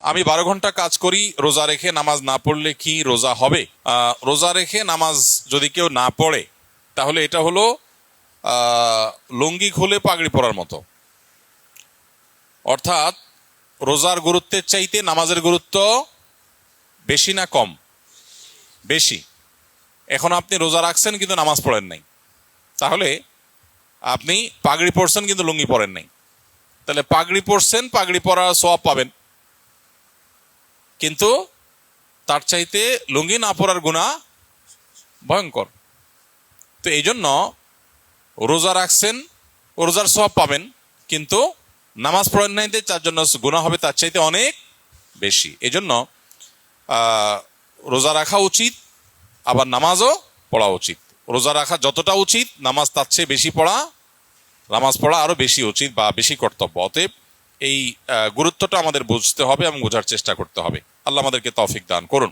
আমি 12 ঘন্টা কাজ করি, রোজা রেখে নামাজ না পড়লে কি রোজা হবে? রোজা রেখে নামাজ যদি কেউ না পড়ে তাহলে এটা হলো লুঙ্গি খুলে পাগড়ি পরার মতো। অর্থাৎ রোজার গুরুত্বের চাইতে নামাজের গুরুত্ব বেশি না কম? বেশি। এখন আপনি রোজা রাখছেন কিন্তু নামাজ পড়েন নাই, তাহলে আপনি পাগড়ি পরছেন কিন্তু লুঙ্গি পরেন নাই, তাহলে পাগড়ি পরছেন, পাগড়ি পরার সওয়াব পাবেন, কিন্তু তার চাইতে লুঙ্গি না পরার গুনাহ ভয়ঙ্কর। তো এই জন্য রোজা রাখছেন, রোজার সওয়াব পাবেন, কিন্তু নামাজ পড়েন নাই, তার জন্য গুনাহ হবে তার চাইতে অনেক বেশি। এই জন্য রোজা রাখা উচিত, আবার নামাজও পড়া উচিত। রোজা রাখা যতটা উচিত, নামাজ তার চেয়ে বেশি পড়া, নামাজ পড়া আরো বেশি উচিত বা বেশি কর্তব্য। অতএব এই গুরুত্বটা আমাদের বুঝতে হবে এবং বোঝার চেষ্টা করতে হবে। আল্লাহ আমাদেরকে তৌফিক দান করুন।